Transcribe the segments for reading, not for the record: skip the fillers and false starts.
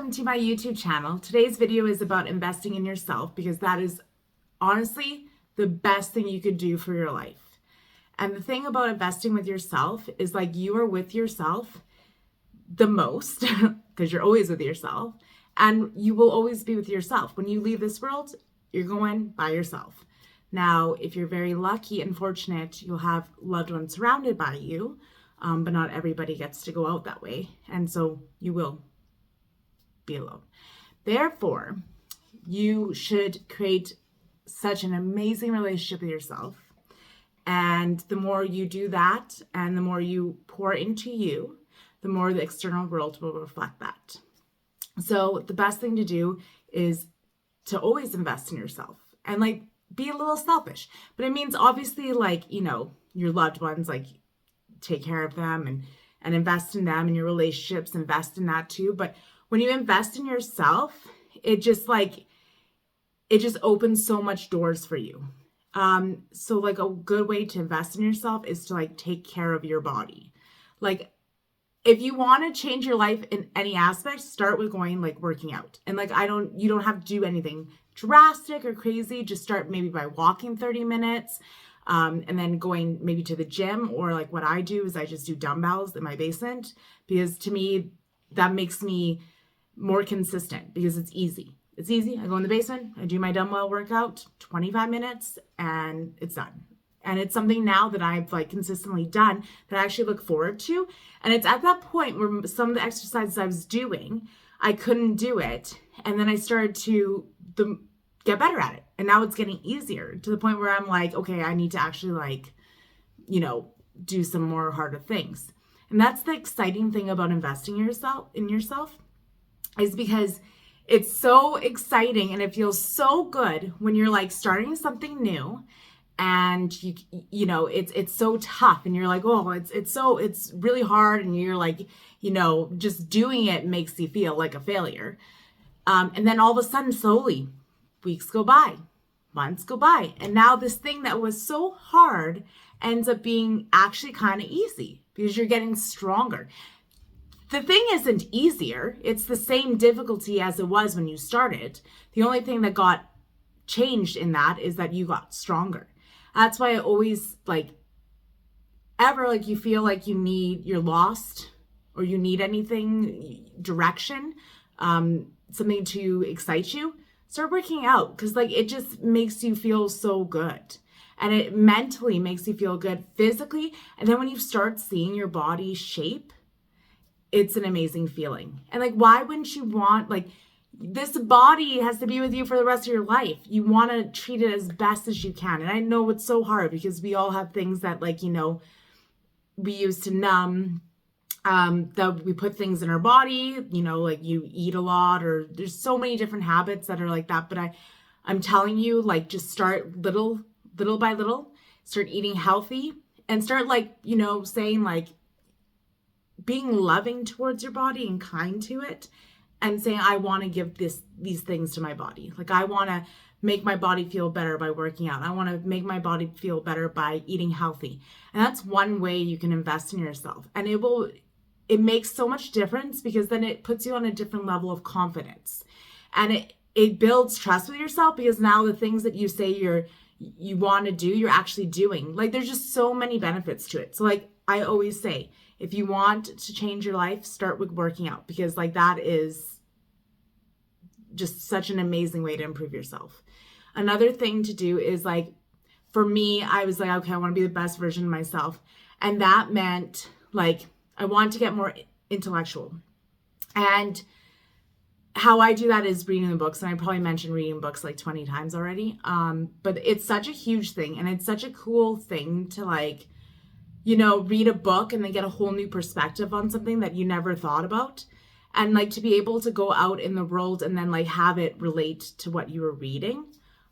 welcome to my YouTube channel. Today's video is about investing in yourself because that is honestly the best thing you could do for your life. And the thing about investing with yourself is like you are with yourself the most because you're always with yourself and you will always be with yourself. When you leave this world, you're going by yourself. Now, if you're very lucky and fortunate, you'll have loved ones surrounded by you, but not everybody gets to go out that way. And so you will be alone. Therefore, you should create such an amazing relationship with yourself. And the more you do that and the more you pour into you, the more the external world will reflect that. So the best thing to do is to always invest in yourself and like be a little selfish. But it means obviously like, you know, your loved ones, like take care of them and invest in them and your relationships, invest in that too. But when you invest in yourself, it just opens so much doors for you. So like a good way to invest in yourself is to like take care of your body. Like if you want to change your life in any aspect, start with going like working out. And like you don't have to do anything drastic or crazy. Just start maybe by walking 30 minutes. And then going maybe to the gym, or like what I do is I just do dumbbells in my basement, because to me that makes me more consistent because it's easy. It's easy. I go in the basement, I do my dumbbell workout, 25 minutes, and it's done. And it's something now that I've like consistently done that I actually look forward to. And it's at that point where some of the exercises I was doing, I couldn't do it. And then I started to get better at it. And now it's getting easier to the point where I'm like, okay, I need to actually like, you know, do some more harder things. And that's the exciting thing about investing in yourself is because it's so exciting and it feels so good when you're like starting something new and you know, it's so tough and you're like, oh, it's really hard. And you're like, you know, just doing it makes you feel like a failure. And then all of a sudden, slowly, weeks go by, months go by. And now this thing that was so hard ends up being actually kind of easy because you're getting stronger. The thing isn't easier. It's the same difficulty as it was when you started. The only thing that got changed in that is that you got stronger. That's why I always like you feel like you're lost or you need anything, direction, something to excite you, start working out, because like it just makes you feel so good. And it mentally makes you feel good physically. And then when you start seeing your body shape, it's an amazing feeling. And like, why wouldn't you want, like, this body has to be with you for the rest of your life. You want to treat it as best as you can. And I know it's so hard because we all have things that like, you know, we use to numb, that we put things in our body, you know, like you eat a lot, or there's so many different habits that are like that. But I'm telling you, like, just start little by little, start eating healthy and start like, you know, saying like being loving towards your body and kind to it and saying, I want to give these things to my body. Like I want to make my body feel better by working out. I want to make my body feel better by eating healthy. And that's one way you can invest in yourself. And it makes so much difference because then it puts you on a different level of confidence. And it builds trust with yourself because now the things that you say you want to do, you're actually doing. Like there's just so many benefits to it. So like I always say, if you want to change your life, start with working out, because like that is just such an amazing way to improve yourself. Another thing to do is like, for me, I was like, okay, I want to be the best version of myself. And that meant like, I want to get more intellectual. And how I do that is reading the books. And I probably mentioned reading books like 20 times already. But it's such a huge thing. And it's such a cool thing to like, you know, read a book and then get a whole new perspective on something that you never thought about. And like to be able to go out in the world and then like have it relate to what you were reading.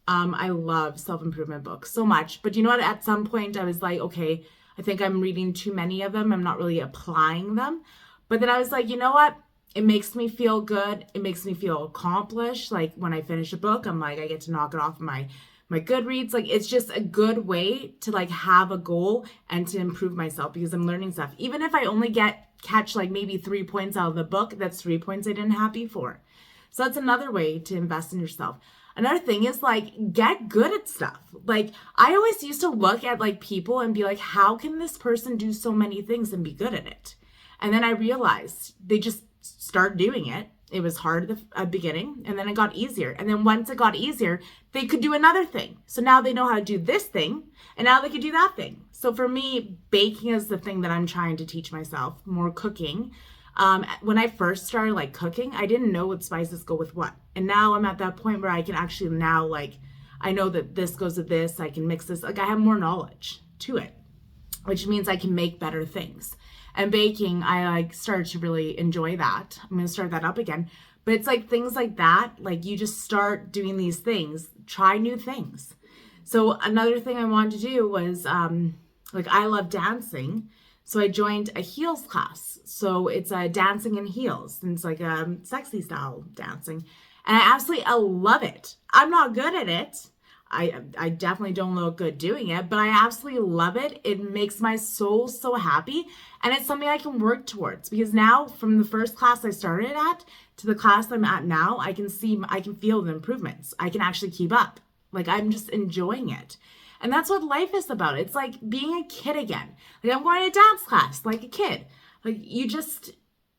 I love self-improvement books so much. But you know what? At some point I was like, okay, I think I'm reading too many of them. I'm not really applying them. But then I was like, you know what? It makes me feel good. It makes me feel accomplished. Like when I finish a book, I'm like, I get to knock it off my Goodreads. Like it's just a good way to like have a goal and to improve myself because I'm learning stuff. Even if I only get catch like maybe 3 points out of the book, that's 3 points I didn't have before. So that's another way to invest in yourself. Another thing is like, get good at stuff. Like, I always used to look at like people and be like, how can this person do so many things and be good at it? And then I realized they just start doing it. It was hard at the beginning, and then it got easier. And then once it got easier, they could do another thing. So now they know how to do this thing, and now they could do that thing. So for me, baking is the thing that I'm trying to teach myself, more cooking. When I first started like cooking, I didn't know what spices go with what. And now I'm at that point where I can actually now like, I know that this goes with this, I can mix this. Like, I have more knowledge to it, which means I can make better things. And baking, I like started to really enjoy that. I'm going to start that up again. But it's like things like that, like you just start doing these things, try new things. So another thing I wanted to do was, like, I love dancing. So I joined a heels class. So it's dancing in heels, and it's like a sexy style dancing. And I absolutely love it. I'm not good at it. I definitely don't look good doing it, but I absolutely love it. It makes my soul so happy, and it's something I can work towards, because now from the first class I started at to the class I'm at now, I can feel the improvements. I can actually keep up. Like, I'm just enjoying it. And that's what life is about. It's like being a kid again. Like, I'm going to dance class like a kid. Like,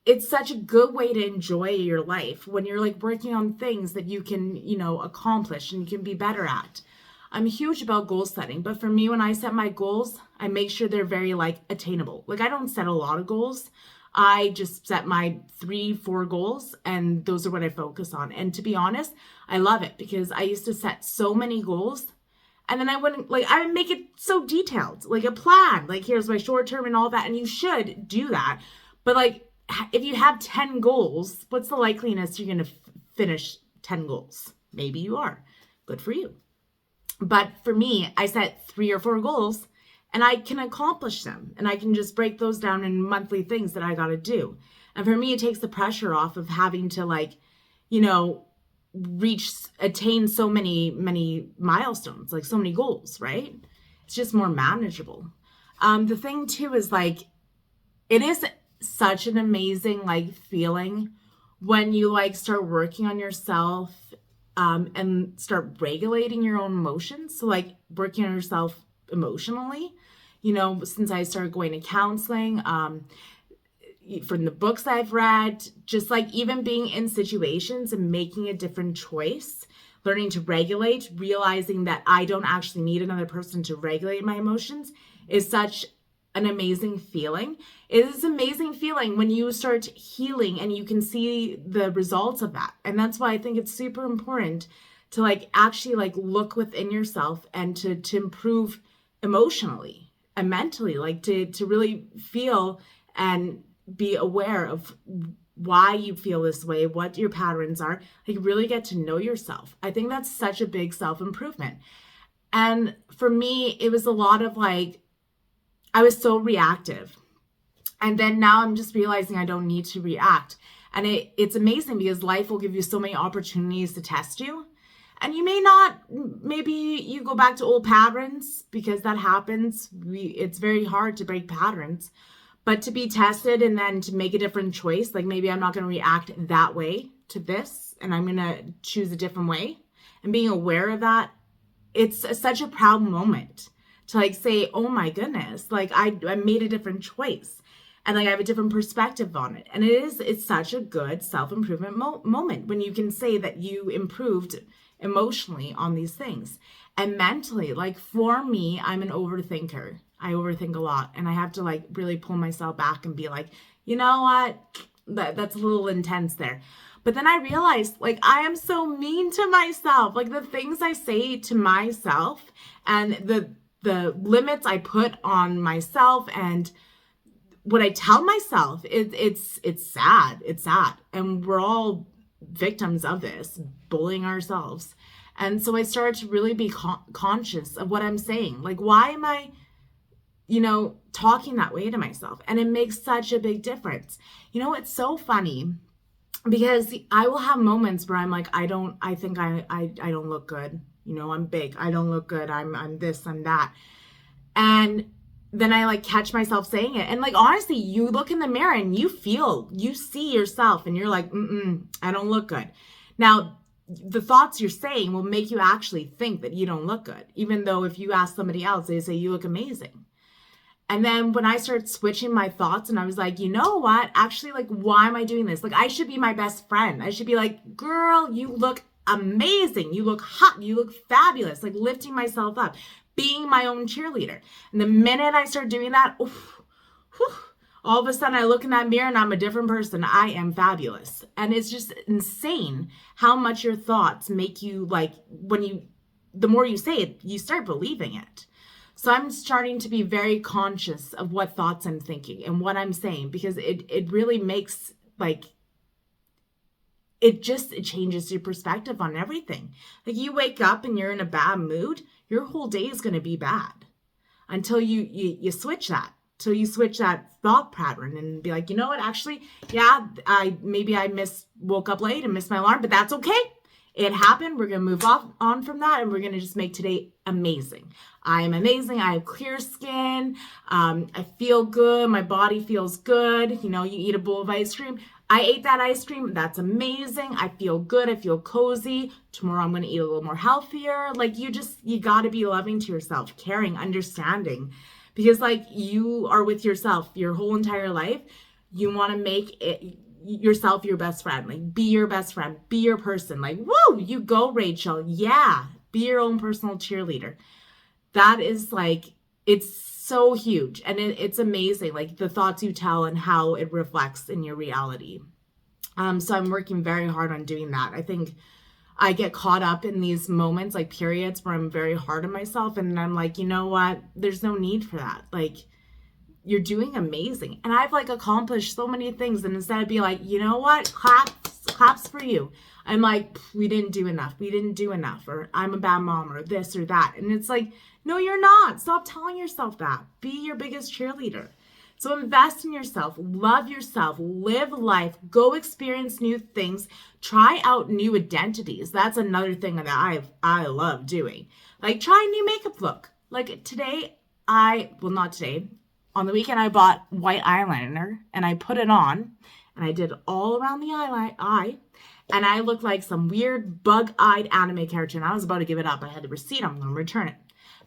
it's such a good way to enjoy your life when you're like working on things that you can, accomplish and you can be better at. I'm huge about goal setting, but for me, when I set my goals, I make sure they're very like attainable. Like, I don't set a lot of goals. I just set my 3-4 goals, and those are what I focus on. And to be honest, I love it, because I used to set so many goals, and then I would make it so detailed, like a plan, like here's my short term and all that. And you should do that. But like, if you have 10 goals, what's the likeliness you're going to finish 10 goals? Maybe you are. Good for you. But for me, I set 3 or 4 goals, and I can accomplish them, and I can just break those down in monthly things that I got to do. And for me, it takes the pressure off of having to attain so many milestones, like so many goals, right? It's just more manageable. The thing too is like, it is such an amazing like feeling when you like start working on yourself, and start regulating your own emotions. So like working on yourself emotionally, since I started going to counseling, from the books I've read, just like even being in situations and making a different choice, learning to regulate, realizing that I don't actually need another person to regulate my emotions is such an amazing feeling. It is an amazing feeling when you start healing and you can see the results of that. And that's why I think it's super important to like actually like look within yourself and to improve emotionally and mentally, like to really feel and be aware of why you feel this way, what your patterns are, like really get to know yourself. I think that's such a big self-improvement. And for me, it was a lot of like, I was so reactive. And then now I'm just realizing I don't need to react. And it's amazing, because life will give you so many opportunities to test you. And you may not, maybe you go back to old patterns, because that happens. It's very hard to break patterns. But to be tested and then to make a different choice, like maybe I'm not going to react that way to this, and I'm going to choose a different way. And being aware of that, it's such a proud moment to like say, oh my goodness, like I made a different choice, and like I have a different perspective on it. And it's such a good self-improvement moment when you can say that you improved emotionally on these things. And mentally, like for me, I'm an overthinker. I overthink a lot, and I have to like really pull myself back and be like, you know what, that's a little intense there. But then I realized, like, I am so mean to myself. Like the things I say to myself and the limits I put on myself and what I tell myself, it's sad. It's sad. And we're all victims of this, bullying ourselves. And so I started to really be conscious of what I'm saying. Like, why am I, talking that way to myself? And it makes such a big difference. It's so funny, because I will have moments where I'm like, I think I don't look good. I'm big. I don't look good. I'm this, I'm that. And then I like catch myself saying it. And like, honestly, you look in the mirror and you see yourself and you're like, I don't look good. Now, the thoughts you're saying will make you actually think that you don't look good. Even though if you ask somebody else, they say you look amazing. And then when I started switching my thoughts and I was like, you know what? Actually, like, why am I doing this? Like, I should be my best friend. I should be like, girl, you look amazing. You look hot. You look fabulous. Like lifting myself up, being my own cheerleader. And the minute I start doing that, all of a sudden I look in that mirror and I'm a different person. I am fabulous. And it's just insane how much your thoughts make you like, the more you say it, you start believing it. So I'm starting to be very conscious of what thoughts I'm thinking and what I'm saying, because it really makes like, it changes your perspective on everything. Like you wake up and you're in a bad mood, your whole day is going to be bad until you switch that. Till you switch that thought pattern and be like, you know what, actually, yeah, I woke up late and missed my alarm, but that's okay. It happened. We're going to move on from that. And we're going to just make today amazing. I am amazing. I have clear skin. I feel good. My body feels good. You know, you eat a bowl of ice cream. I ate that ice cream. That's amazing. I feel good. I feel cozy. Tomorrow I'm going to eat a little more healthier. Like you got to be loving to yourself, caring, understanding, because like you are with yourself your whole entire life. You want to make it yourself your best friend. Like be your best friend, be your person. Like, woo, you go, Rachel. Yeah. Be your own personal cheerleader. That is like, it's so huge. And it's amazing. Like the thoughts you tell and how it reflects in your reality. So I'm working very hard on doing that. I think I get caught up in these moments, like periods where I'm very hard on myself. And I'm like, you know what? There's no need for that. Like, you're doing amazing. And I've like accomplished so many things. And instead of being like, you know what? Claps for you. I'm like, we didn't do enough. We didn't do enough. Or I'm a bad mom or this or that. And it's like, no, you're not. Stop telling yourself that. Be your biggest cheerleader. So invest in yourself, love yourself, live life, go experience new things, try out new identities. That's another thing that I love doing. Like try a new makeup look. Like today, not today, on the weekend I bought white eyeliner and I put it on and I did all around the eye and I looked like some weird bug-eyed anime character and I was about to give it up. I had the receipt, I'm going to return it.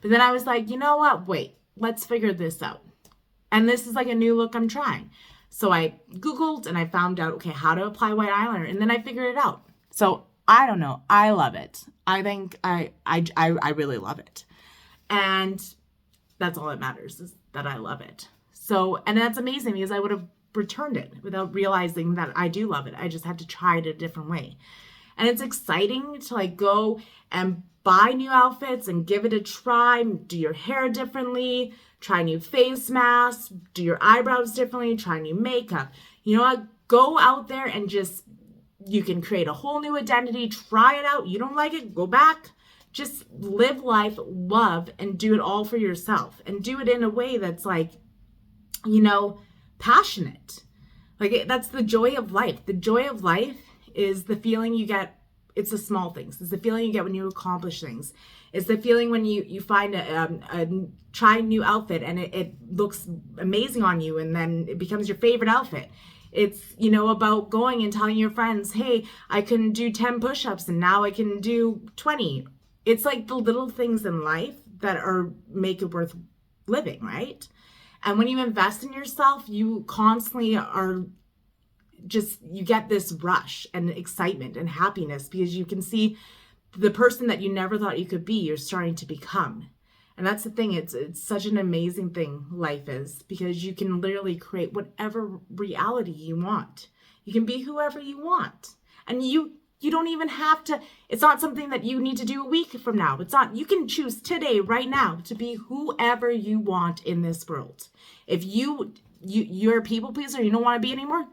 But then I was like, you know what? Wait, let's figure this out. And this is like a new look I'm trying. So I Googled and I found out, okay, how to apply white eyeliner. And then I figured it out. So I don't know. I love it. I think I really love it. And that's all that matters is that I love it. So, and that's amazing because I would have returned it without realizing that I do love it. I just had to try it a different way. And it's exciting to like go and buy new outfits and give it a try, do your hair differently, try new face masks, do your eyebrows differently, try new makeup. You know what? Go out there and you can create a whole new identity, try it out. You don't like it, go back. Just live life, love, and do it all for yourself. And do it in a way that's like, passionate. Like that's the joy of life. The joy of life is the feeling you get. It's the small things. It's the feeling you get when you accomplish things. It's the feeling when you find try a new outfit and it looks amazing on you and then it becomes your favorite outfit. It's, about going and telling your friends, hey, I can do 10 push-ups and now I can do 20. It's like the little things in life that make it worth living, right? And when you invest in yourself, you constantly you get this rush and excitement and happiness because you can see the person that you never thought you could be, you're starting to become. And that's the thing. It's such an amazing thing life is because you can literally create whatever reality you want. You can be whoever you want. And you don't even have to, it's not something that you need to do a week from now. It's not, you can choose today, right now, to be whoever you want in this world. If you're a people pleaser, you don't want to be anymore,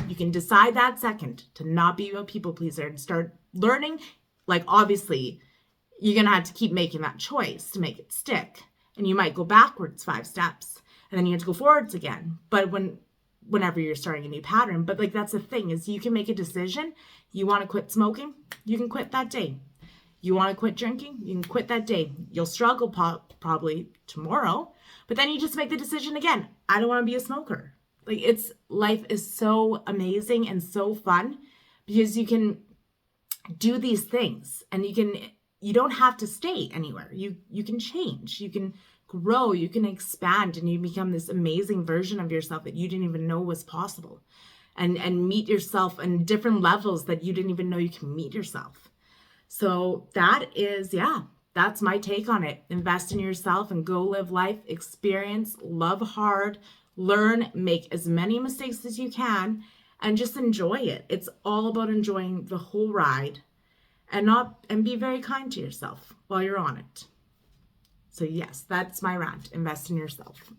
you can decide that second to not be a people pleaser and start learning. Like, obviously, you're going to have to keep making that choice to make it stick. And you might go backwards 5 steps and then you have to go forwards again. But whenever you're starting a new pattern, but like, that's the thing is you can make a decision. You want to quit smoking, you can quit that day. You want to quit drinking, you can quit that day. You'll struggle probably tomorrow, But then you just make the decision again. I don't want to be a smoker. Like life is so amazing and so fun because you can do these things and you don't have to stay anywhere. You can change, you can grow, you can expand, and you become this amazing version of yourself that you didn't even know was possible. And meet yourself on different levels that you didn't even know you can meet yourself. So that's my take on it. Invest in yourself and go live life, experience, love hard, learn, make as many mistakes as you can, and just enjoy it. It's all about enjoying the whole ride and be very kind to yourself while you're on it. So yes, that's my rant. Invest in yourself.